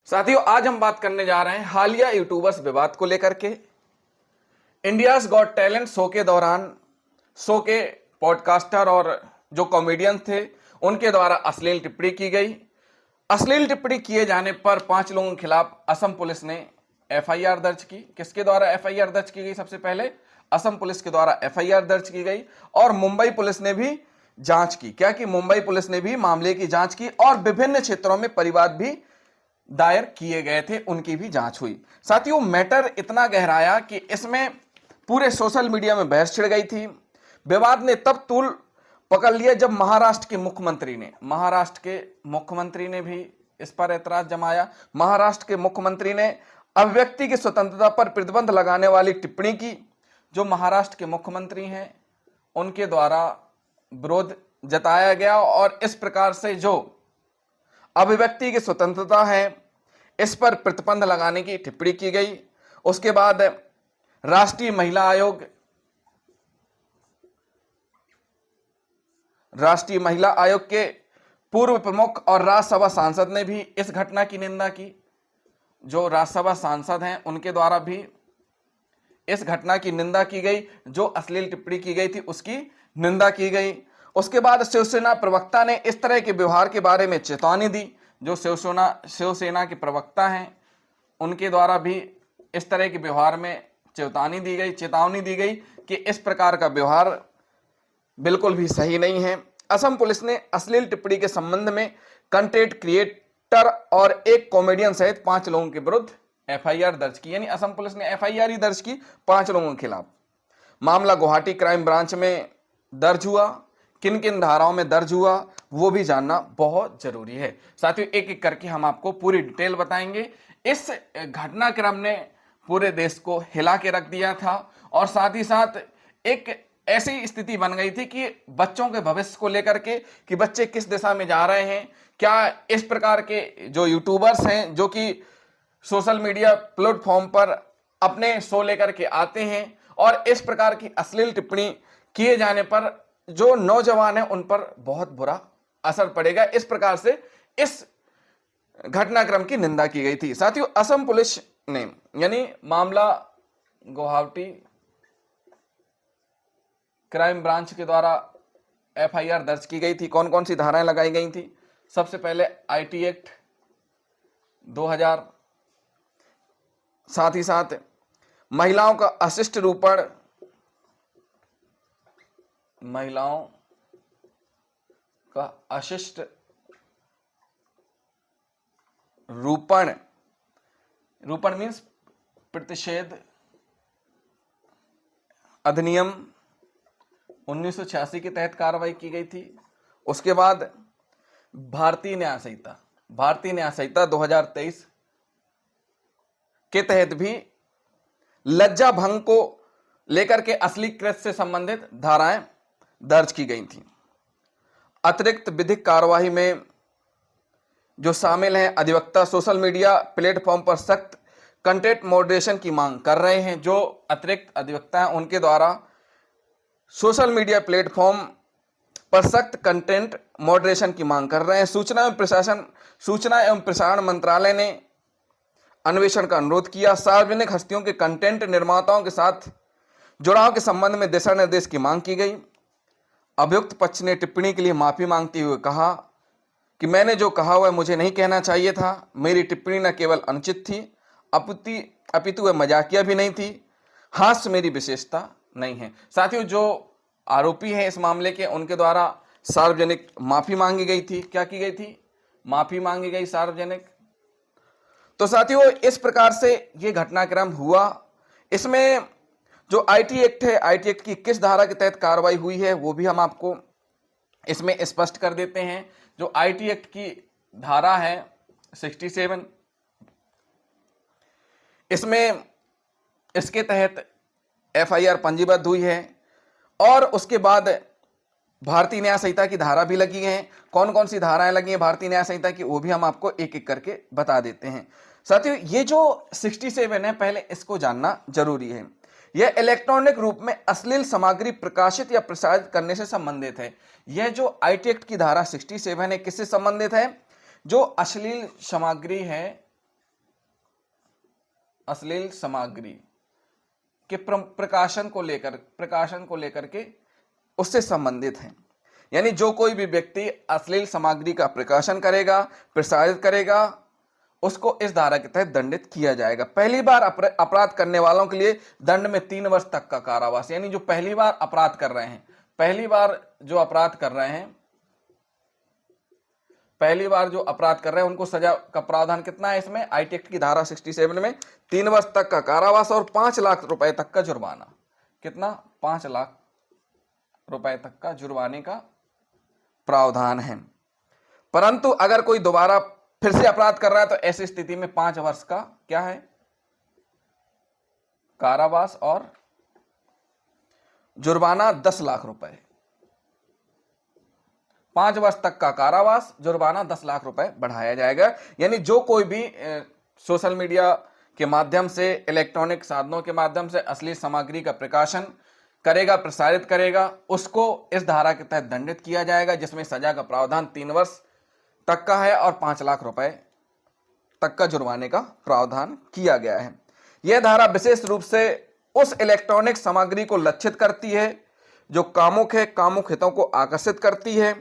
साथियों, आज हम बात करने जा रहे हैं हालिया यूट्यूबर्स विवाद को लेकर के। इंडियाज गॉट टैलेंट शो के दौरान शो के पॉडकास्टर और जो कॉमेडियन थे उनके द्वारा अश्लील टिप्पणी की गई। अश्लील टिप्पणी किए जाने पर 5 लोगों के खिलाफ असम पुलिस ने एफआईआर दर्ज की। किसके द्वारा एफआईआर दर्ज की गई? सबसे पहले असम पुलिस के द्वारा एफआईआर दर्ज की गई और मुंबई पुलिस ने भी जांच की। क्या कि मुंबई पुलिस ने भी मामले की जांच की और विभिन्न क्षेत्रों में परिवाद भी दायर किए गए थे, उनकी भी जांच हुई। साथियों, मैटर इतना गहराया कि इसमें पूरे सोशल मीडिया में बहस छिड़ गई थी। विवाद ने तब तूल पकड़ लिया जब महाराष्ट्र के मुख्यमंत्री ने भी इस पर ऐतराज जमाया। महाराष्ट्र के मुख्यमंत्री ने अभिव्यक्ति की स्वतंत्रता पर प्रतिबंध लगाने वाली टिप्पणी की। जो महाराष्ट्र के मुख्यमंत्री हैं उनके द्वारा विरोध जताया गया और इस प्रकार से जो अभिव्यक्ति की स्वतंत्रता है इस पर प्रतिबंध लगाने की टिप्पणी की गई। उसके बाद राष्ट्रीय महिला आयोग के पूर्व प्रमुख और राज्यसभा सांसद ने भी इस घटना की निंदा की। जो राज्यसभा सांसद हैं उनके द्वारा भी इस घटना की निंदा की गई। जो अश्लील टिप्पणी की गई थी उसकी निंदा की गई। उसके बाद शिवसेना प्रवक्ता ने इस तरह के व्यवहार के बारे में चेतावनी दी। जो शिवसेना के प्रवक्ता हैं उनके द्वारा भी इस तरह के व्यवहार में चेतावनी दी गई कि इस प्रकार का व्यवहार बिल्कुल भी सही नहीं है। असम पुलिस ने अश्लील टिप्पणी के संबंध में कंटेंट क्रिएटर और एक कॉमेडियन सहित 5 लोगों के विरुद्ध एफआईआर दर्ज की। यानी असम पुलिस ने एफआईआर ही दर्ज की 5 लोगों के खिलाफ। मामला गुवाहाटी क्राइम ब्रांच में दर्ज हुआ। किन किन धाराओं में दर्ज हुआ वो भी जानना बहुत जरूरी है। साथियों, एक एक करके हम आपको पूरी डिटेल बताएंगे। इस घटनाक्रम ने पूरे देश को हिला के रख दिया था और साथ ही साथ एक ऐसी स्थिति बन गई थी कि बच्चों के भविष्य को लेकर के कि बच्चे किस दिशा में जा रहे हैं। क्या इस प्रकार के जो यूट्यूबर्स हैं जो कि सोशल मीडिया प्लेटफॉर्म पर अपने शो लेकर के आते हैं और इस प्रकार की अश्लील टिप्पणी किए जाने पर जो नौजवान हैं उन पर बहुत बुरा असर पड़ेगा। इस प्रकार से इस घटनाक्रम की निंदा की गई थी। साथियों, असम पुलिस ने यानी मामला गुवाहाटी क्राइम ब्रांच के द्वारा एफआईआर दर्ज की गई थी। कौन कौन सी धाराएं लगाई गई थी? सबसे पहले आईटी एक्ट 2000, साथ ही साथ महिलाओं का अशिष्ट रूपण मीन्स प्रतिषेध अधिनियम 1986 के तहत कार्रवाई की गई थी। उसके बाद भारतीय न्याय संहिता 2023 के तहत भी लज्जा भंग को लेकर के असली कृत्य से संबंधित धाराएं दर्ज की गई थी। अतिरिक्त विधिक कार्यवाही में जो शामिल हैं, अधिवक्ता सोशल मीडिया प्लेटफॉर्म पर सख्त कंटेंट मॉडरेशन की मांग कर रहे हैं। जो अतिरिक्त अधिवक्ता हैं उनके द्वारा सोशल मीडिया प्लेटफॉर्म पर सख्त कंटेंट मॉडरेशन की मांग कर रहे हैं। सूचना एवं प्रसारण मंत्रालय ने अन्वेषण का अनुरोध किया। सार्वजनिक हस्तियों के कंटेंट निर्माताओं के साथ जुड़ाव के संबंध में दिशा निर्देश की मांग की गई। अभियुक्त पक्ष ने टिप्पणी के लिए माफी मांगते हुए कहा कि मैंने जो कहा वह मुझे नहीं कहना चाहिए था। मेरी टिप्पणी न केवल अनुचित थी अपितु वह मजाकिया भी नहीं थी। हास्य मेरी विशेषता नहीं है। साथियों, जो आरोपी हैं इस मामले के उनके द्वारा सार्वजनिक माफी मांगी गई थी। क्या की गई थी? माफी मांगी गई सार्वजनिक। तो साथियों, इस प्रकार से ये घटनाक्रम हुआ। इसमें जो आईटी एक्ट है, आईटी एक्ट की किस धारा के तहत कार्रवाई हुई है वो भी हम आपको इसमें स्पष्ट कर देते हैं। जो आईटी एक्ट की धारा है 67, इसमें इसके तहत एफआईआर पंजीबद्ध हुई है और उसके बाद भारतीय न्याय संहिता की धारा भी लगी है। कौन कौन सी धाराएं लगी हैं भारतीय न्याय संहिता की वो भी हम आपको एक एक करके बता देते हैं। साथियों, ये जो 67 है पहले इसको जानना जरूरी है। यह इलेक्ट्रॉनिक रूप में अश्लील सामग्री प्रकाशित या प्रसारित करने से संबंधित है। यह जो आईटी एक्ट की धारा 67 है किससे संबंधित है? जो अश्लील सामग्री है अश्लील सामग्री के प्रकाशन को लेकर के उससे संबंधित हैं। यानी जो कोई भी व्यक्ति अश्लील सामग्री का प्रकाशन करेगा, प्रसारित करेगा, उसको इस धारा के तहत दंडित किया जाएगा। पहली बार अपराध करने वालों के लिए दंड में 3 वर्ष तक का कारावास। यानी जो पहली बार अपराध कर रहे हैं, पहली बार जो अपराध कर रहे हैं उनको सजा का प्रावधान कितना है इसमें? आईटी एक्ट की धारा 67 में 3 वर्ष तक का कारावास और 5 लाख रुपए तक का जुर्माना। कितना? 5 लाख रुपए तक का जुर्माने का प्रावधान है। परंतु अगर कोई दोबारा फिर से अपराध कर रहा है तो ऐसी स्थिति में 5 वर्ष का क्या है? कारावास और जुर्माना 10 लाख रुपए। 5 वर्ष तक का कारावास, जुर्माना 10 लाख रुपए बढ़ाया जाएगा। यानी जो कोई भी सोशल मीडिया के माध्यम से, इलेक्ट्रॉनिक साधनों के माध्यम से अश्लील सामग्री का प्रकाशन करेगा, प्रसारित करेगा, उसको इस धारा के तहत दंडित किया जाएगा, जिसमें सजा का प्रावधान 3 वर्ष तक का है और 5 लाख रुपए तक का जुर्माने का प्रावधान किया गया है। यह धारा विशेष रूप से उस इलेक्ट्रॉनिक सामग्री को लक्षित करती है जो कामुक है, कामुक हितों को आकर्षित करती है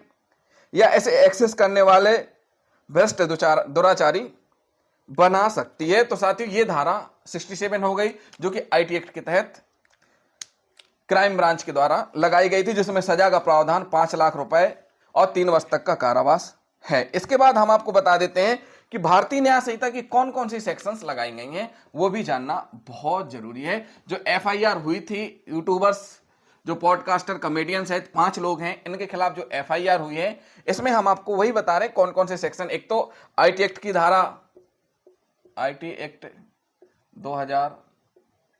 या इसे एक्सेस करने वाले भ्रष्ट दुराचारी बना सकती है। तो साथियों, ये धारा 67 हो गई जो कि आईटी एक्ट के तहत क्राइम ब्रांच के द्वारा लगाई गई थी, जिसमें सजा का प्रावधान 5 लाख रुपए और 3 वर्ष तक का कारावास है। इसके बाद हम आपको बता देते हैं कि भारतीय न्याय संहिता की कौन कौन सी सेक्शंस लगाई गई हैं, वो भी जानना बहुत जरूरी है। जो एफआईआर हुई थी, यूट्यूबर्स, जो पॉडकास्टर, कॉमेडियंस है, 5 लोग हैं, इनके खिलाफ जो एफआईआर हुई है, इसमें हम आपको वही बता रहे हैं कौन कौन से सेक्शन। एक तो आईटी एक्ट की धारा, आईटी एक्ट 2000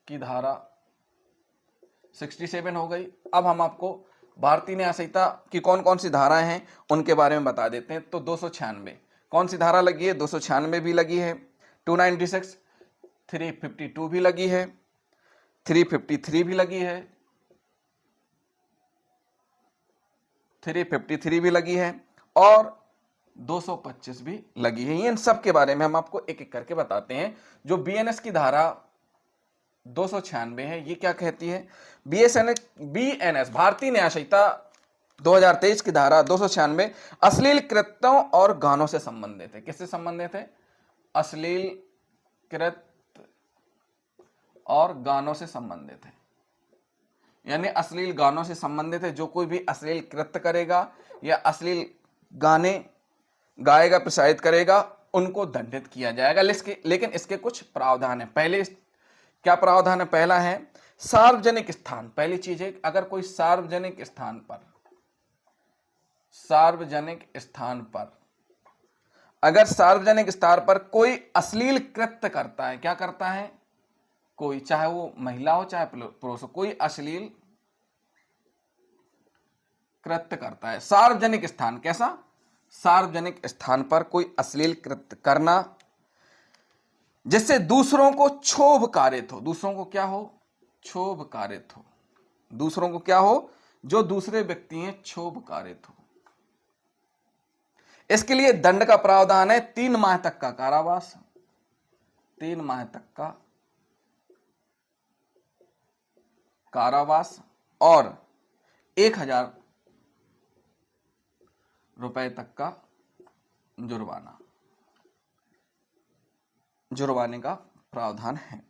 की धारा 67 हो गई। अब हम आपको भारतीय न्याय संहिता की कौन कौन सी धाराएं हैं उनके बारे में बता देते हैं। तो 296 कौन सी धारा लगी है? 296 भी लगी है, 296, 352 भी लगी है, 353 भी लगी है, 353 भी लगी है और 225 भी लगी है। इन सब के बारे में हम आपको एक एक करके बताते हैं। जो बीएनएस की धारा 296 है, ये क्या कहती है? बीएनएस भारतीय न्याय संहिता 2023 की धारा 296 अश्लील कृत्यों और गानों से संबंधित है। किससे संबंधित है? अश्लील कृत्य और गानों से संबंधित है। यानी अश्लील गानों से संबंधित है। जो कोई भी अश्लील कृत्य करेगा या अश्लील गाने गाएगा, प्रसारित करेगा, उनको दंडित किया जाएगा। लेकिन इसके कुछ प्रावधान है। पहले क्या प्रावधान है? पहला है सार्वजनिक स्थान। पहली चीज है, अगर कोई सार्वजनिक स्थान पर कोई अश्लील कृत्य करता है, क्या करता है? कोई, चाहे वो महिला हो चाहे पुरुष हो, कोई अश्लील कृत्य करता है सार्वजनिक स्थान। कैसा? सार्वजनिक स्थान पर कोई अश्लील कृत्य करना जिससे दूसरों को क्षोभ कारित हो। दूसरों को क्या हो? क्षोभ कारित हो। दूसरों को क्या हो? जो दूसरे व्यक्ति हैं, क्षोभ कारित हो। इसके लिए दंड का प्रावधान है 3 माह तक का कारावास, 3 माह तक का कारावास और 1000 रुपए तक का जुर्माने का प्रावधान है।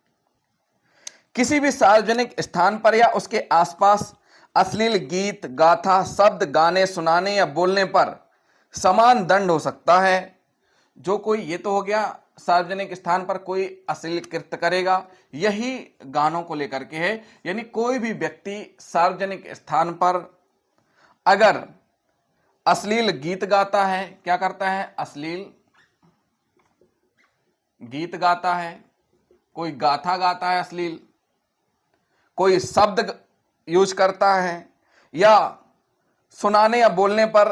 किसी भी सार्वजनिक स्थान पर या उसके आसपास अश्लील गीत, गाथा, शब्द गाने, सुनाने या बोलने पर समान दंड हो सकता है। जो कोई, ये तो हो गया सार्वजनिक स्थान पर कोई अश्लील कृत्य करेगा, यही गानों को लेकर के है। यानी कोई भी व्यक्ति सार्वजनिक स्थान पर अगर अश्लील गीत गाता है, क्या करता है? अश्लील गीत गाता है, कोई गाथा गाता है अश्लील, कोई शब्द यूज करता है या सुनाने या बोलने पर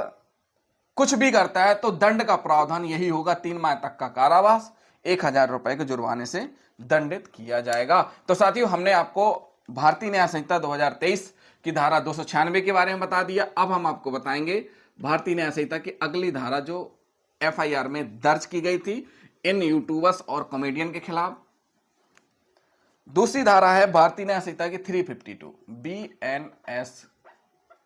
कुछ भी करता है, तो दंड का प्रावधान यही होगा, 3 माह तक का कारावास, 1000 रुपए के जुर्माने से दंडित किया जाएगा। तो साथियों, हमने आपको भारतीय न्याय संहिता 2023 की धारा 296 के बारे में बता दिया। अब हम आपको बताएंगे भारतीय न्याय संहिता की अगली धारा जो एफआईआर में दर्ज की गई थी इन यूट्यूबर्स और कॉमेडियन के खिलाफ। दूसरी धारा है भारतीय न्याय संहिता की 352, BNS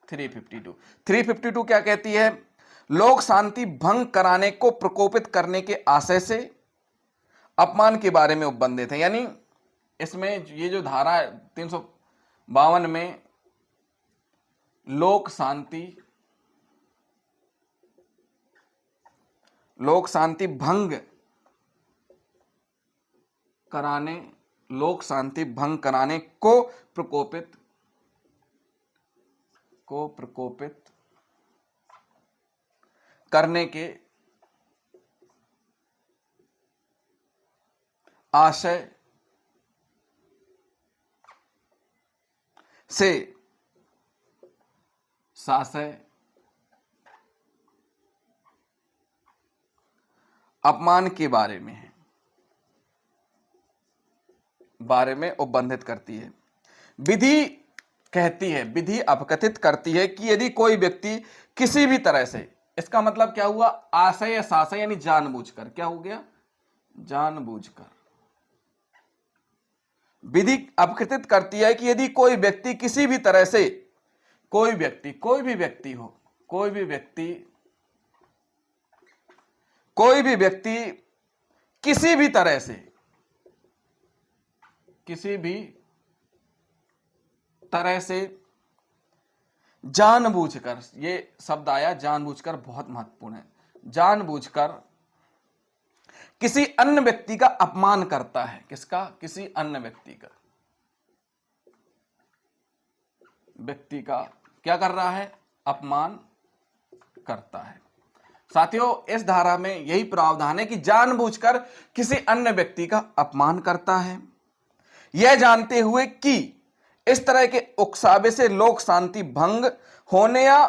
352। 352 क्या कहती है? लोक शांति भंग कराने को प्रकोपित करने के आशय से अपमान के बारे में उपबंधित है। यानी इसमें ये जो धारा है 352 में लोक शांति भंग कराने को प्रकोपित करने के आशय से अपमान के बारे में उपबंधित करती है। विधि कहती है, विधि अपकथित करती है कि यदि कोई व्यक्ति किसी भी तरह से, इसका मतलब क्या हुआ? आशय या साशय यानी जानबूझकर। क्या हो गया? जानबूझकर। विधि अपकृत करती है कि यदि कोई व्यक्ति किसी भी तरह से, कोई भी व्यक्ति किसी भी तरह से जानबूझकर, ये शब्द आया जानबूझकर, बहुत महत्वपूर्ण है। जानबूझकर किसी अन्य व्यक्ति का अपमान करता है। किसका? किसी अन्य व्यक्ति का क्या कर रहा है? अपमान करता है। साथियों, इस धारा में यही प्रावधान है कि जानबूझकर किसी अन्य व्यक्ति का अपमान करता है, यह जानते हुए कि इस तरह के उकसावे से लोक शांति भंग होने या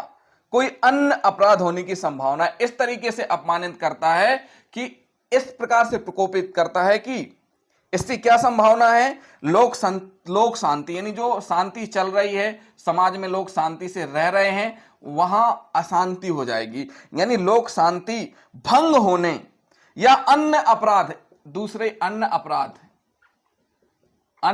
कोई अन्य अपराध होने की संभावना है। इस तरीके से अपमानित करता है कि इस प्रकार से प्रकोपित करता है कि इससे क्या संभावना है? लोक शांति यानी जो शांति चल रही है समाज में, लोग शांति से रह रहे हैं, वहां अशांति हो जाएगी। यानी लोक शांति भंग होने या अन्य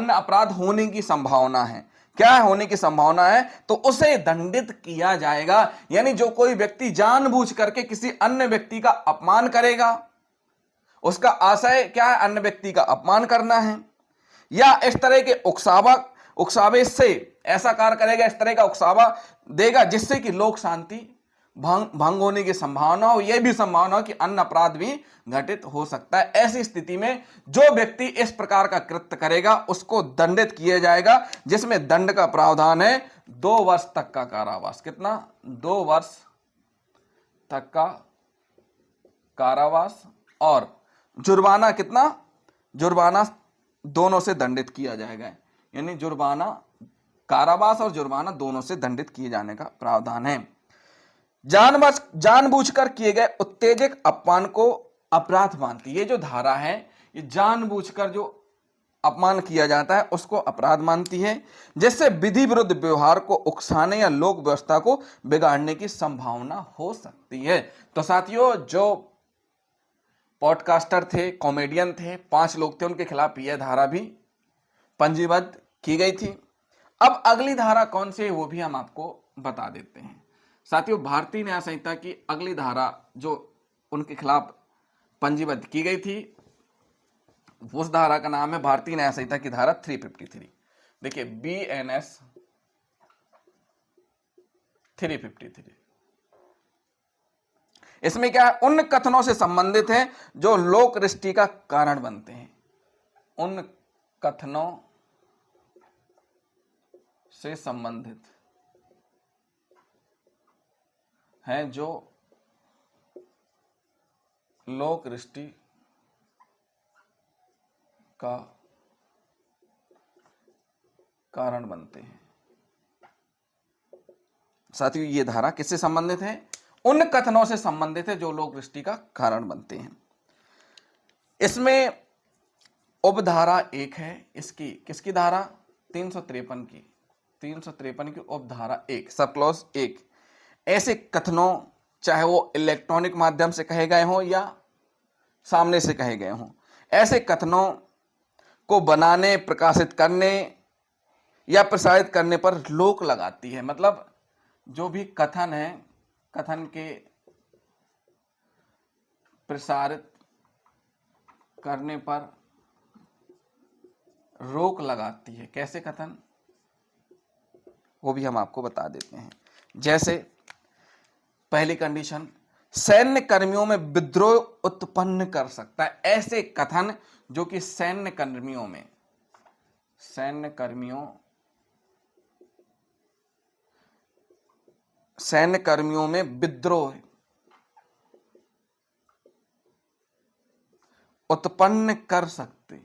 अपराध होने की संभावना है। क्या होने की संभावना है? तो उसे दंडित किया जाएगा। यानी जो कोई व्यक्ति जानबूझ करके किसी अन्य व्यक्ति का अपमान करेगा, उसका आशय क्या है? अन्य व्यक्ति का अपमान करना है, या इस तरह के उकसावे से ऐसा कार्य करेगा, इस तरह का उकसावा देगा जिससे कि लोक शांति भंग होने की संभावना हो, यह भी संभावना हो कि अन्य अपराध भी घटित हो सकता है। ऐसी स्थिति में जो व्यक्ति इस प्रकार का कृत्य करेगा उसको दंडित किया जाएगा, जिसमें दंड का प्रावधान है 2 वर्ष तक का कारावास। कितना? 2 वर्ष तक का कारावास, और जुर्माना कितना? जुर्माना दोनों से दंडित किया जाएगा। यानी जुर्माना, कारावास और जुर्माना दोनों से दंडित किए जाने का प्रावधान है। जानबूझकर किए गए उत्तेजक अपमान को अपराध मानती है। ये जो धारा है, ये जानबूझकर जो अपमान किया जाता है उसको अपराध मानती है, जिससे विधि विरुद्ध व्यवहार को उकसाने या लोक व्यवस्था को बिगाड़ने की संभावना हो सकती है। तो साथियों, जो पॉडकास्टर थे, कॉमेडियन थे, 5 लोग थे, उनके खिलाफ यह धारा भी पंजीबद्ध की गई थी। अब अगली धारा कौन सी है वो भी हम आपको बता देते हैं। साथियों, भारतीय न्याय संहिता की अगली धारा जो उनके खिलाफ पंजीबद्ध की गई थी, उस धारा का नाम है भारतीय न्याय संहिता की धारा 353। देखिए, BNS 353। इसमें क्या है? उन कथनों से संबंधित है जो लोक दृष्टि का कारण बनते हैं। उन कथनों से संबंधित हैं जो लोक दृष्टि का कारण बनते हैं। साथियों, ये धारा किससे संबंधित है? उन कथनों से संबंधित है जो लोक दृष्टि का कारण बनते हैं। इसमें उपधारा 1 है इसकी, किसकी धारा? 353 की। 353 की उपधारा 1, सब क्लॉज 1। ऐसे कथनों, चाहे वो इलेक्ट्रॉनिक माध्यम से कहे गए हों या सामने से कहे गए हों, ऐसे कथनों को बनाने, प्रकाशित करने या प्रसारित करने पर रोक लगाती है। मतलब जो भी कथन है, कथन के प्रसारित करने पर रोक लगाती है। कैसे कथन, वो भी हम आपको बता देते हैं। जैसे पहली कंडीशन, सैन्य कर्मियों में विद्रोह उत्पन्न कर सकता है। ऐसे कथन जो कि सैन्य कर्मियों में विद्रोह उत्पन्न कर सकते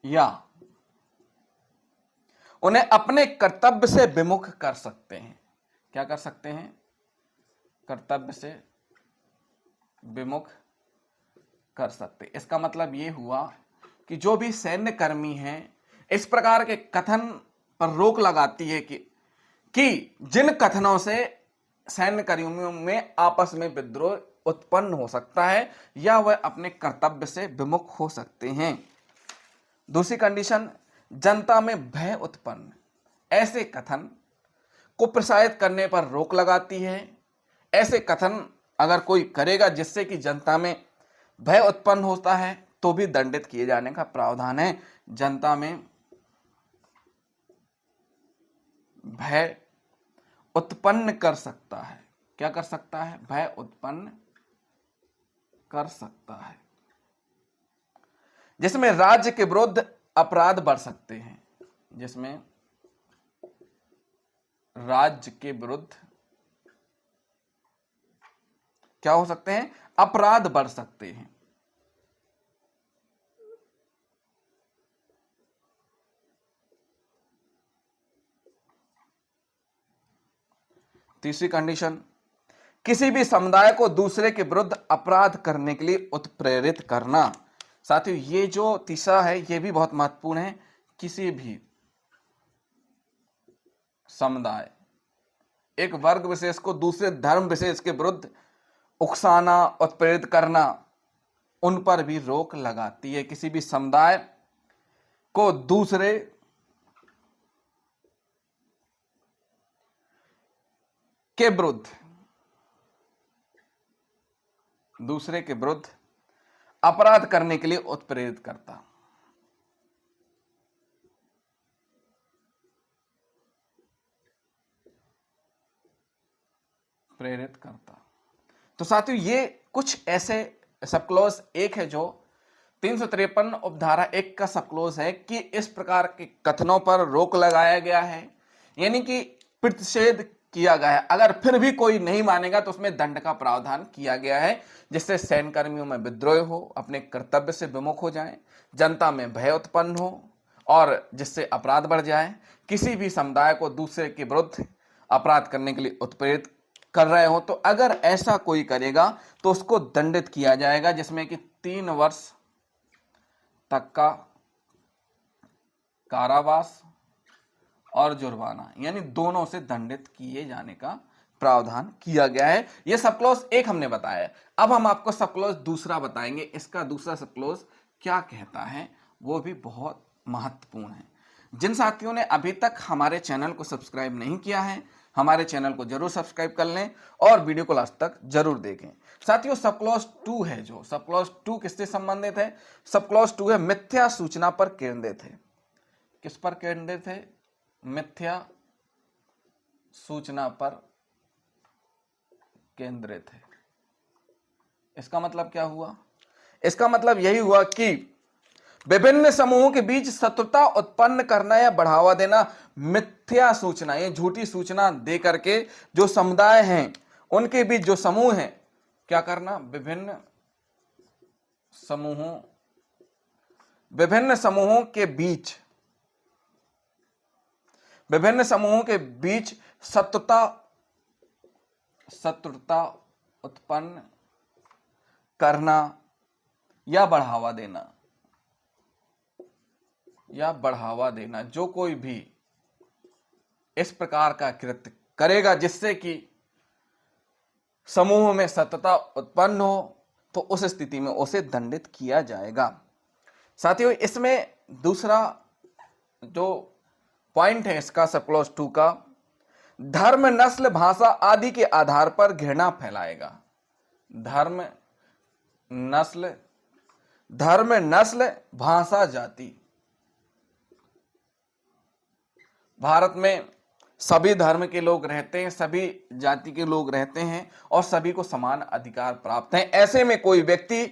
या उन्हें अपने कर्तव्य से विमुख कर सकते हैं। क्या कर सकते हैं? कर्तव्य से विमुख कर सकते। इसका मतलब यह हुआ कि जो भी सैन्य कर्मी हैं, इस प्रकार के कथन पर रोक लगाती है कि जिन कथनों से सैन्य कर्मियों में आपस में विद्रोह उत्पन्न हो सकता है या वह अपने कर्तव्य से विमुख हो सकते हैं। दूसरी कंडीशन, जनता में भय उत्पन्न। ऐसे कथन को प्रसारित करने पर रोक लगाती है। ऐसे कथन अगर कोई करेगा जिससे कि जनता में भय उत्पन्न होता है तो भी दंडित किए जाने का प्रावधान है। जनता में भय उत्पन्न कर सकता है। क्या कर सकता है? भय उत्पन्न कर सकता है। जिसमें राज्य के विरुद्ध अपराध बढ़ सकते हैं। जिसमें राज्य के विरुद्ध क्या हो सकते हैं? अपराध बढ़ सकते हैं। तीसरी कंडीशन, किसी भी समुदाय को दूसरे के विरुद्ध अपराध करने के लिए उत्प्रेरित करना। साथियों, ये जो तीसरा है ये भी बहुत महत्वपूर्ण है। किसी भी समुदाय, एक वर्ग विशेष को दूसरे धर्म विशेष के विरुद्ध उकसाना, उत्प्रेरित करना, उन पर भी रोक लगाती है। किसी भी समुदाय को दूसरे के विरुद्ध अपराध करने के लिए उत्प्रेरित करता। प्रेरित करता। तो साथियों, ये कुछ ऐसे सब क्लॉज एक है जो 353 उपधारा 1 का सब क्लॉज है कि इस प्रकार के कथनों पर रोक लगाया गया है, यानी कि प्रतिषेध किया गया है। अगर फिर भी कोई नहीं मानेगा तो उसमें दंड का प्रावधान किया गया है, जिससे सैन्य कर्मियों में विद्रोह हो, अपने कर्तव्य से विमुख हो जाएं, जनता में भय उत्पन्न हो और जिससे अपराध बढ़ जाए। किसी भी समुदाय को दूसरे के विरुद्ध अपराध करने के लिए उत्प्रेरित कर रहे हो तो अगर ऐसा कोई करेगा तो उसको दंडित किया जाएगा, जिसमें कि 3 वर्ष तक का कारावास और जुर्माना, यानी दोनों से दंडित किए जाने का प्रावधान किया गया है। यह सब क्लॉज एक हमने बताया। अब हम आपको सब क्लॉज दूसरा बताएंगे। इसका दूसरा सब क्लॉज क्या कहता है वो भी बहुत महत्वपूर्ण है। जिन साथियों ने अभी तक हमारे चैनल को सब्सक्राइब नहीं किया है, हमारे चैनल को जरूर सब्सक्राइब कर लें और वीडियो को लास्ट तक जरूर देखें। साथियों, सब क्लॉज 2 है, जो सब क्लॉज 2 किससे संबंधित है? सब क्लॉज 2 है मिथ्या सूचना पर केंद्रित है। किस पर केंद्रित है? मिथ्या सूचना पर केंद्रित है। इसका मतलब क्या हुआ? इसका मतलब यही हुआ कि विभिन्न समूहों के बीच शत्रुता उत्पन्न करना या बढ़ावा देना, मिथ्या सूचना, ये झूठी सूचना दे करके जो समुदाय हैं उनके बीच जो समूह हैं, क्या करना? विभिन्न समूहों के बीच शत्रुता उत्पन्न करना या बढ़ावा देना। जो कोई भी इस प्रकार का कृत्य करेगा जिससे कि समूह में शत्रुता उत्पन्न हो, तो उस स्थिति में उसे दंडित किया जाएगा। साथियों, इसमें दूसरा जो पॉइंट है इसका सब क्लॉज 2 का, धर्म, नस्ल, भाषा आदि के आधार पर घृणा फैलाएगा। धर्म, नस्ल, भाषा, जाति। भारत में सभी धर्म के लोग रहते हैं, सभी जाति के लोग रहते हैं और सभी को समान अधिकार प्राप्त हैं। ऐसे में कोई व्यक्ति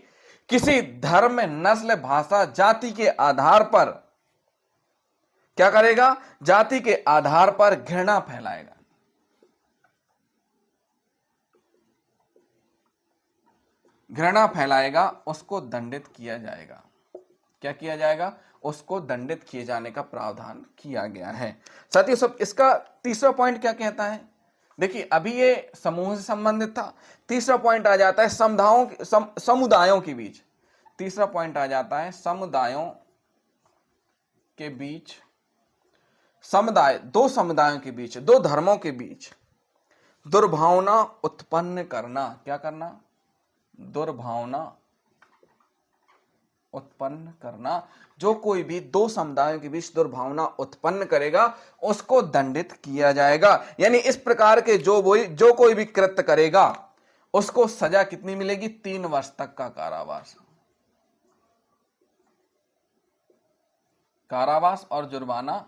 किसी धर्म, नस्ल, भाषा, जाति के आधार पर क्या करेगा? जाति के आधार पर घृणा फैलाएगा। घृणा फैलाएगा, उसको दंडित किया जाएगा। क्या किया जाएगा? उसको दंडित किए जाने का प्रावधान किया गया है। साथियों, सब इसका तीसरा पॉइंट क्या कहता है? देखिए, अभी ये समूह से संबंधित था। तीसरा पॉइंट आ जाता है समुदायों के बीच। तीसरा पॉइंट आ जाता है समुदायों के बीच, दो समुदायों के बीच, दो धर्मों के बीच दुर्भावना उत्पन्न करना। क्या करना? दुर्भावना उत्पन्न करना। जो कोई भी दो समुदायों के बीच दुर्भावना उत्पन्न करेगा उसको दंडित किया जाएगा। यानी इस प्रकार के जो कोई भी कृत्य करेगा उसको सजा कितनी मिलेगी? 3 वर्ष तक का कारावास और जुर्माना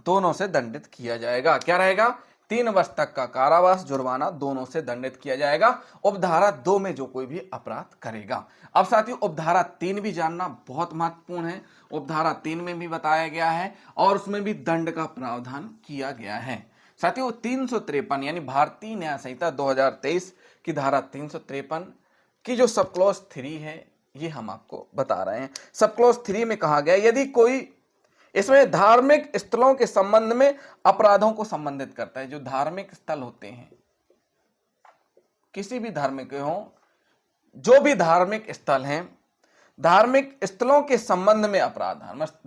दोनों से दंडित किया जाएगा। क्या रहेगा? 3 वर्ष तक का कारावास, जुर्माना दोनों से दंडित किया जाएगा उपधारा 2 में जो कोई भी अपराध करेगा। अब साथियों, उपधारा 3 भी जानना बहुत महत्वपूर्ण है। उपधारा 3 में भी बताया गया है और उसमें भी दंड का प्रावधान किया गया है। साथियों, 353 यानी भारतीय न्याय संहिता 2023 की धारा 353 की जो सब क्लॉज 3 है ये हम आपको बता रहे हैं। सब क्लॉज 3 में कहा गया यदि कोई इसमें धार्मिक स्थलों के संबंध में अपराधों को संबंधित करता है। जो धार्मिक स्थल होते हैं, किसी भी धर्म के हों, जो भी धार्मिक स्थल हैं, धार्मिक स्थलों के संबंध में अपराध,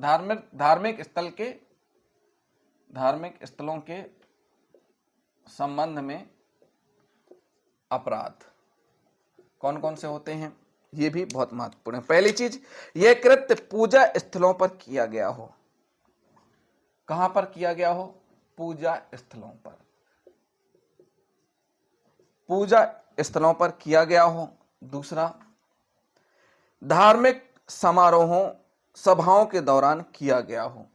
धार्मिक स्थलों के संबंध में अपराध कौन कौन से होते हैं ये भी बहुत महत्वपूर्ण है। पहली चीज, यह कृत्य पूजा स्थलों पर किया गया हो। कहां पर किया गया हो? पूजा स्थलों पर। पूजा स्थलों पर किया गया हो। दूसरा, धार्मिक समारोहों, सभाओं के दौरान किया गया हो।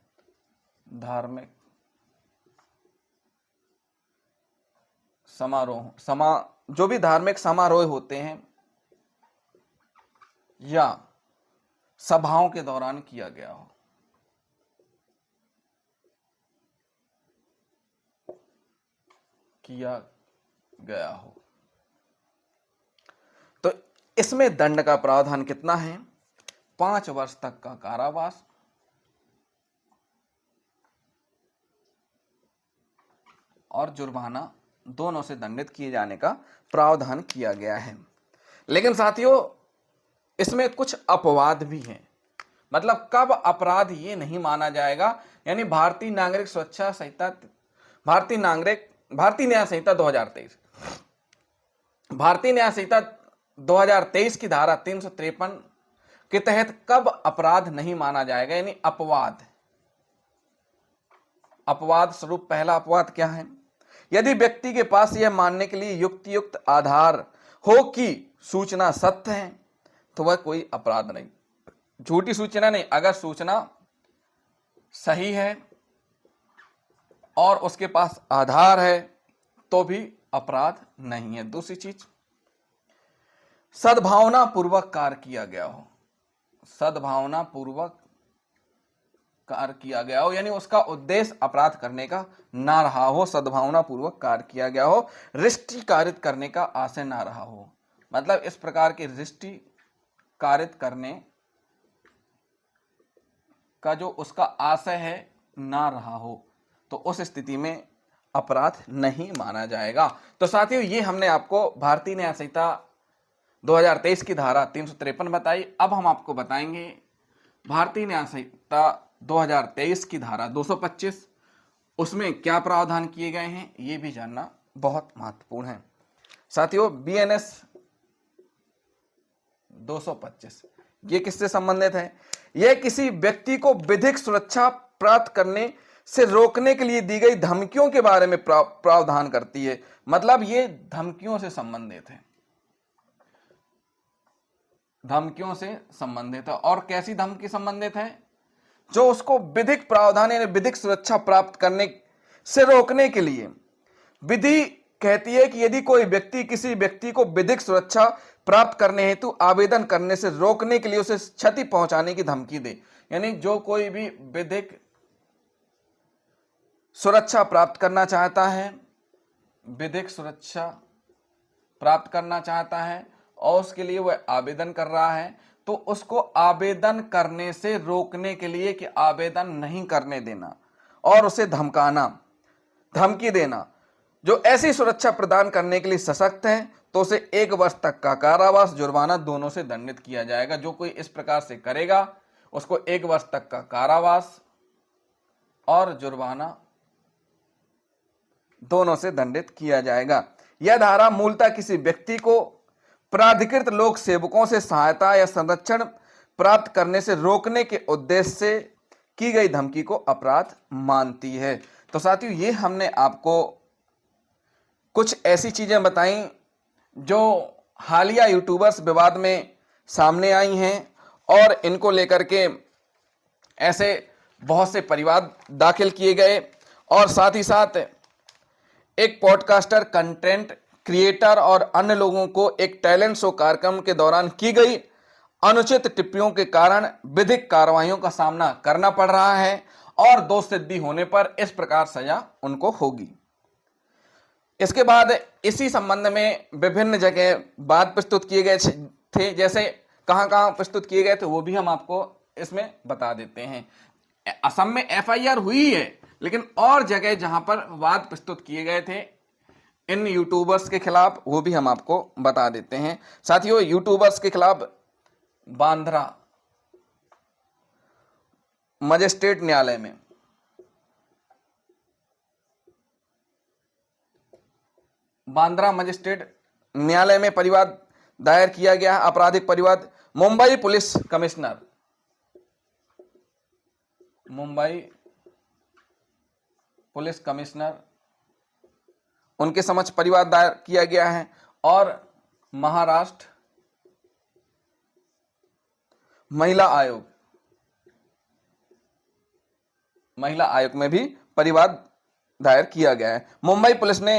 धार्मिक समारोह, जो भी धार्मिक समारोह होते हैं या सभाओं के दौरान किया गया हो। तो इसमें दंड का प्रावधान कितना है? 5 वर्ष तक का कारावास और जुर्माना दोनों से दंडित किए जाने का प्रावधान किया गया है। लेकिन साथियों, इसमें कुछ अपवाद भी हैं। मतलब कब अपराध ये नहीं माना जाएगा, यानी भारतीय न्याय संहिता 2023, भारतीय न्याय संहिता 2023 की धारा 353 के तहत कब अपराध नहीं माना जाएगा, यानी अपवाद स्वरूप पहला अपवाद क्या है? यदि व्यक्ति के पास यह मानने के लिए युक्त आधार हो कि सूचना सत्य है तो वह कोई अपराध नहीं। झूठी सूचना नहीं, अगर सूचना सही है और उसके पास आधार है तो भी अपराध नहीं है। दूसरी चीज, सद्भावना पूर्वक कार्य किया गया हो। सद्भावना पूर्वक कार्य किया गया हो, यानी उसका उद्देश्य अपराध करने का ना रहा हो। सद्भावना पूर्वक कार्य किया गया हो, रिष्टि कारित करने का आशय ना रहा हो। मतलब इस प्रकार की रिष्टि कारित करने का जो उसका आशय है ना रहा हो, तो उस स्थिति में अपराध नहीं माना जाएगा। तो साथियों, ये हमने आपको भारतीय न्याय संहिता 2023 की धारा 353 बताई। अब हम आपको बताएंगे भारतीय न्याय संहिता 2023 की धारा 225, उसमें क्या प्रावधान किए गए हैं ये भी जानना बहुत महत्वपूर्ण है। साथियों, बीएनएस 225। ये किससे संबंधित है? यह किसी व्यक्ति को विधिक सुरक्षा प्राप्त करने से रोकने के लिए दी गई धमकियों के बारे में प्रावधान करती है। मतलब ये धमकियों से संबंधित है, धमकियों से संबंधित है। और कैसी धमकी संबंधित है? जो उसको विधिक प्रावधान यानी विधिक सुरक्षा प्राप्त करने से रोकने के लिए। विधि कहती है कि यदि कोई व्यक्ति किसी व्यक्ति को विधिक सुरक्षा प्राप्त करने हेतु आवेदन करने से रोकने के लिए उसे क्षति पहुंचाने की धमकी दे, यानी जो कोई भी विधिक सुरक्षा प्राप्त करना चाहता है, विधिक सुरक्षा प्राप्त करना चाहता है और उसके लिए वह आवेदन कर रहा है, तो उसको आवेदन करने से रोकने के लिए कि आवेदन नहीं करने देना और उसे धमकाना, धमकी देना, जो ऐसी सुरक्षा प्रदान करने के लिए सशक्त है, तो उसे 1 वर्ष तक का कारावास, जुर्माना दोनों से दंडित किया जाएगा। जो कोई इस प्रकार से करेगा उसको 1 वर्ष तक का कारावास और जुर्माना दोनों से दंडित किया जाएगा। यह धारा मूलतः किसी व्यक्ति को प्राधिकृत लोक सेवकों से सहायता या संरक्षण प्राप्त करने से रोकने के उद्देश्य से की गई धमकी को अपराध मानती है। तो साथियों, ये हमने आपको कुछ ऐसी चीजें बताई जो हालिया यूट्यूबर्स विवाद में सामने आई हैं और इनको लेकर के ऐसे बहुत से परिवाद दाखिल किए गए। और साथ ही साथ एक पॉडकास्टर, कंटेंट क्रिएटर और अन्य लोगों को एक टैलेंट शो कार्यक्रम के दौरान की गई अनुचित टिप्पणियों के कारण विधिक कार्रवाइयों का सामना करना पड़ रहा है और दोष सिद्धि होने पर इस प्रकार सजा उनको होगी। इसके बाद इसी संबंध में विभिन्न जगह वाद प्रस्तुत किए गए थे, जैसे कहां प्रस्तुत किए गए थे वो भी हम आपको इसमें बता देते हैं। असम में एफआईआर हुई है, लेकिन और जगह जहां पर वाद प्रस्तुत किए गए थे इन यूट्यूबर्स के खिलाफ, वो भी हम आपको बता देते हैं। साथियों, यूट्यूबर्स के खिलाफ बांद्रा मजिस्ट्रेट न्यायालय में बांद्रा मजिस्ट्रेट न्यायालय में परिवाद दायर किया गया है, आपराधिक परिवाद। मुंबई पुलिस कमिश्नर उनके समक्ष परिवाद दायर किया गया है और महाराष्ट्र महिला आयोग में भी परिवाद दायर किया गया है। मुंबई पुलिस ने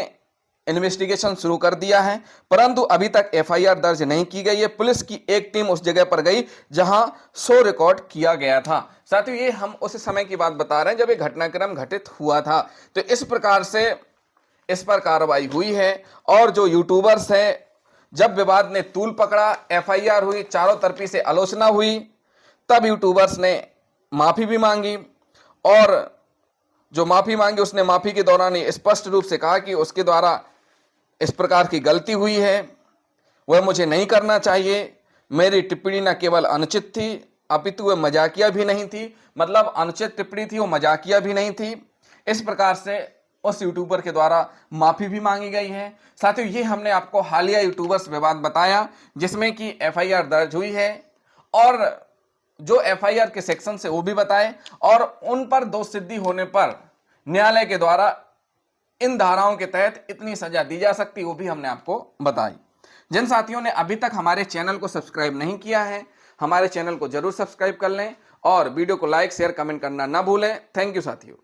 इन्वेस्टिगेशन शुरू कर दिया है, परंतु अभी तक एफआईआर दर्ज नहीं की गई है। पुलिस की एक टीम उस जगह पर गई जहां शो रिकॉर्ड किया गया था। साथियों, ये हम उस समय की बात बता रहे हैं जब ये घटनाक्रम घटित हुआ था। तो इस प्रकार से इस पर कार्रवाई हुई है और जो यूट्यूबर्स हैं, जब विवाद ने तूल पकड़ा, एफआईआर हुई, चारों तरफी से आलोचना हुई, तब यूट्यूबर्स ने माफी भी मांगी और जो माफी मांगी उसने माफी के दौरान ही स्पष्ट रूप से कहा कि उसके द्वारा इस प्रकार की गलती हुई है, वह मुझे नहीं करना चाहिए। मेरी टिप्पणी न केवल अनुचित थी अपितु वह मजाकिया भी नहीं थी। मतलब अनुचित टिप्पणी थी, वो मजाकिया भी नहीं थी। इस प्रकार से उस यूट्यूबर के द्वारा माफी भी मांगी गई है। साथियों, ये हमने आपको हालिया यूट्यूबर्स विवाद बताया जिसमें कि एफआईआर दर्ज हुई है और जो एफआईआर के सेक्शन से वो भी बताए और उन पर दोष सिद्धि होने पर न्यायालय के द्वारा इन धाराओं के तहत इतनी सजा दी जा सकती, वो भी हमने आपको बताई। जिन साथियों ने अभी तक हमारे चैनल को सब्सक्राइब नहीं किया है, हमारे चैनल को जरूर सब्सक्राइब कर लें और वीडियो को लाइक, शेयर, कमेंट करना ना भूलें। थैंक यू साथियों।